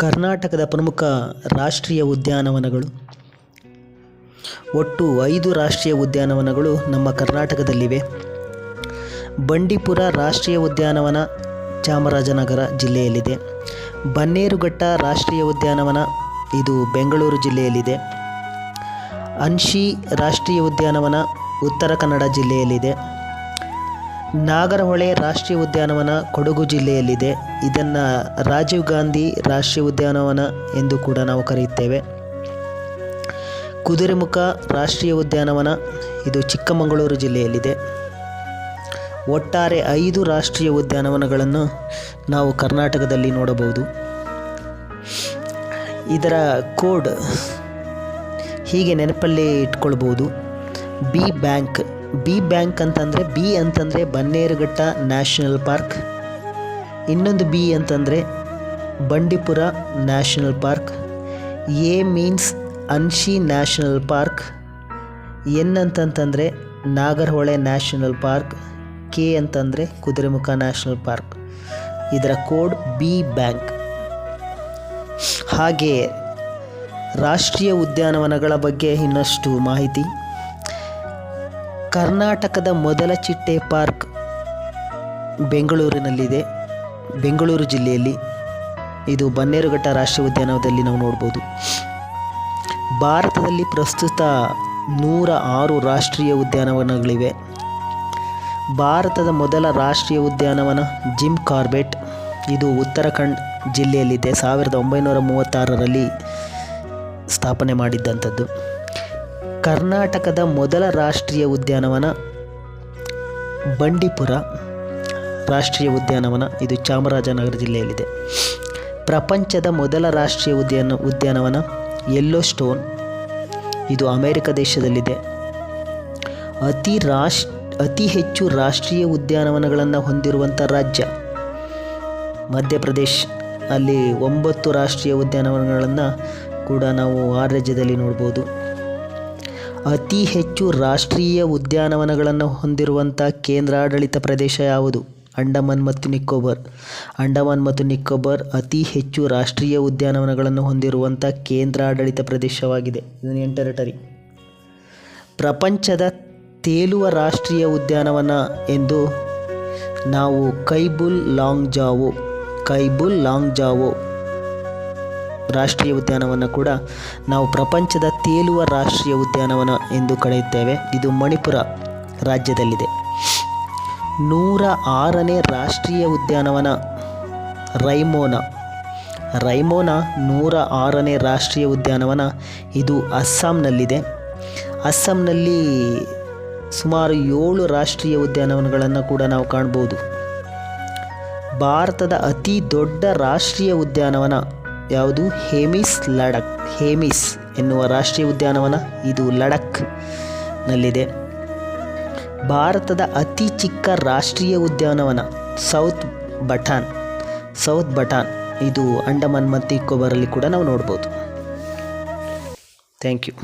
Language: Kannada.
ಕರ್ನಾಟಕದ ಪ್ರಮುಖ ರಾಷ್ಟ್ರೀಯ ಉದ್ಯಾನವನಗಳು. ಒಟ್ಟು 5 ರಾಷ್ಟ್ರೀಯ ಉದ್ಯಾನವನಗಳು ನಮ್ಮ ಕರ್ನಾಟಕದಲ್ಲಿವೆ. ಬಂಡೀಪುರ ರಾಷ್ಟ್ರೀಯ ಉದ್ಯಾನವನ ಚಾಮರಾಜನಗರ ಜಿಲ್ಲೆಯಲ್ಲಿದೆ. ಬನ್ನೇರುಘಟ್ಟ ರಾಷ್ಟ್ರೀಯ ಉದ್ಯಾನವನ ಇದು ಬೆಂಗಳೂರು ಜಿಲ್ಲೆಯಲ್ಲಿದೆ. ಅನ್ಶಿ ರಾಷ್ಟ್ರೀಯ ಉದ್ಯಾನವನ ಉತ್ತರ ಕನ್ನಡ ಜಿಲ್ಲೆಯಲ್ಲಿದೆ. ನಾಗರಹೊಳೆ ರಾಷ್ಟ್ರೀಯ ಉದ್ಯಾನವನ ಕೊಡಗು ಜಿಲ್ಲೆಯಲ್ಲಿದೆ. ಇದನ್ನು ರಾಜೀವ್ ಗಾಂಧಿ ರಾಷ್ಟ್ರೀಯ ಉದ್ಯಾನವನ ಎಂದು ಕೂಡ ನಾವು ಕರೆಯುತ್ತೇವೆ. ಕುದುರೆಮುಖ ರಾಷ್ಟ್ರೀಯ ಉದ್ಯಾನವನ ಇದು ಚಿಕ್ಕಮಗಳೂರು ಜಿಲ್ಲೆಯಲ್ಲಿದೆ. ಒಟ್ಟಾರೆ 5 ರಾಷ್ಟ್ರೀಯ ಉದ್ಯಾನವನಗಳನ್ನು ನಾವು ಕರ್ನಾಟಕದಲ್ಲಿ ನೋಡಬಹುದು. ಇದರ ಕೋಡ್ ಹೀಗೆ ನೆನಪಲ್ಲಿ ಇಟ್ಕೊಳ್ಬೋದು. ಬಿ ಬ್ಯಾಂಕ್ ಅಂತಂದರೆ ಬನ್ನೇರುಘಟ್ಟ ನ್ಯಾಷನಲ್ ಪಾರ್ಕ್. ಇನ್ನೊಂದು ಬಿ ಅಂತಂದರೆ Bandipur national park. A means Anshi national park. N ಅಂತಂತಂದರೆ ನಾಗರಹೊಳೆ ನ್ಯಾಷನಲ್ ಪಾರ್ಕ್. ಕೆ ಅಂತಂದರೆ ಕುದುರೆಮುಖ ನ್ಯಾಷನಲ್ ಪಾರ್ಕ್. ಇದರ ಕೋಡ್ ಬಿ ಬ್ಯಾಂಕ್. ಹಾಗೆ ರಾಷ್ಟ್ರೀಯ ಉದ್ಯಾನವನಗಳ ಬಗ್ಗೆ ಇನ್ನಷ್ಟು ಮಾಹಿತಿ. ಕರ್ನಾಟಕದ ಮೊದಲ ಚಿಟ್ಟೆ ಪಾರ್ಕ್ ಬೆಂಗಳೂರಿನಲ್ಲಿದೆ, ಬೆಂಗಳೂರು ಜಿಲ್ಲೆಯಲ್ಲಿ. ಇದು ಬನ್ನೇರುಘಟ್ಟ ರಾಷ್ಟ್ರೀಯ ಉದ್ಯಾನವನದಲ್ಲಿ ನಾವು ನೋಡ್ಬೋದು. ಭಾರತದಲ್ಲಿ ಪ್ರಸ್ತುತ 106 ರಾಷ್ಟ್ರೀಯ ಉದ್ಯಾನವನಗಳಿವೆ. ಭಾರತದ ಮೊದಲ ರಾಷ್ಟ್ರೀಯ ಉದ್ಯಾನವನ ಜಿಮ್ ಕಾರ್ಬೆಟ್, ಇದು ಉತ್ತರಾಖಂಡ್ ಜಿಲ್ಲೆಯಲ್ಲಿದೆ. 1936ರಲ್ಲಿ ಸ್ಥಾಪನೆ ಮಾಡಿದ್ದಂಥದ್ದು. ಕರ್ನಾಟಕದ ಮೊದಲ ರಾಷ್ಟ್ರೀಯ ಉದ್ಯಾನವನ ಬಂಡೀಪುರ ರಾಷ್ಟ್ರೀಯ ಉದ್ಯಾನವನ, ಇದು ಚಾಮರಾಜನಗರ ಜಿಲ್ಲೆಯಲ್ಲಿದೆ. ಪ್ರಪಂಚದ ಮೊದಲ ರಾಷ್ಟ್ರೀಯ ಉದ್ಯಾನವನ ಯೆಲ್ಲೋಸ್ಟೋನ್, ಇದು ಅಮೆರಿಕ ದೇಶದಲ್ಲಿದೆ. ಅತಿ ಹೆಚ್ಚು ರಾಷ್ಟ್ರೀಯ ಉದ್ಯಾನವನಗಳನ್ನು ಹೊಂದಿರುವಂಥ ರಾಜ್ಯ ಮಧ್ಯಪ್ರದೇಶ್. ಅಲ್ಲಿ 9 ರಾಷ್ಟ್ರೀಯ ಉದ್ಯಾನವನಗಳನ್ನು ಕೂಡ ನಾವು ಆ ರಾಜ್ಯದಲ್ಲಿ ನೋಡ್ಬೋದು. ಅತಿ ಹೆಚ್ಚು ರಾಷ್ಟ್ರೀಯ ಉದ್ಯಾನವನಗಳನ್ನು ಹೊಂದಿರುವಂಥ ಕೇಂದ್ರಾಡಳಿತ ಪ್ರದೇಶ ಯಾವುದು? ಅಂಡಮಾನ್ ಮತ್ತು ನಿಕೋಬಾರ್ ಅತಿ ಹೆಚ್ಚು ರಾಷ್ಟ್ರೀಯ ಉದ್ಯಾನವನಗಳನ್ನು ಹೊಂದಿರುವಂಥ ಕೇಂದ್ರಾಡಳಿತ ಪ್ರದೇಶವಾಗಿದೆ, ಯೂನಿಯನ್ ಟೆರಿಟರಿ. ಪ್ರಪಂಚದ ತೇಲುವ ರಾಷ್ಟ್ರೀಯ ಉದ್ಯಾನವನ ಎಂದು ನಾವು ಕೈಬುಲ್ ಲಾಂಗ್ಜಾವೋ ರಾಷ್ಟ್ರೀಯ ಉದ್ಯಾನವನ ಕೂಡ ನಾವು ಪ್ರಪಂಚದ ತೇಲುವ ರಾಷ್ಟ್ರೀಯ ಉದ್ಯಾನವನ ಎಂದು ಕರೆಯುತ್ತೇವೆ. ಇದು ಮಣಿಪುರ ರಾಜ್ಯದಲ್ಲಿದೆ. 106ನೇ ರಾಷ್ಟ್ರೀಯ ಉದ್ಯಾನವನ ರೈಮೋನಾ 106ನೇ ರಾಷ್ಟ್ರೀಯ ಉದ್ಯಾನವನ ಇದು ಅಸ್ಸಾಂನಲ್ಲಿದೆ. ಅಸ್ಸಾಂನಲ್ಲಿ ಸುಮಾರು 7 ರಾಷ್ಟ್ರೀಯ ಉದ್ಯಾನವನಗಳನ್ನು ಕೂಡ ನಾವು ಕಾಣ್ಬೋದು. ಭಾರತದ ಅತಿ ದೊಡ್ಡ ರಾಷ್ಟ್ರೀಯ ಉದ್ಯಾನವನ ಯಾವುದು? ಹೇಮಿಸ್ ಎನ್ನುವ ರಾಷ್ಟ್ರೀಯ ಉದ್ಯಾನವನ, ಇದು ಲಡಖ್ನಲ್ಲಿದೆ. ಭಾರತದ ಅತಿ ಚಿಕ್ಕ ರಾಷ್ಟ್ರೀಯ ಉದ್ಯಾನವನ ಸೌತ್ ಬಟಾನ್, ಇದು ಅಂಡಮಾನ್ ಮತ್ತು ನಿಕೋಬಾರಲ್ಲಿ ಕೂಡ ನಾವು ನೋಡ್ಬೋದು. Thank you.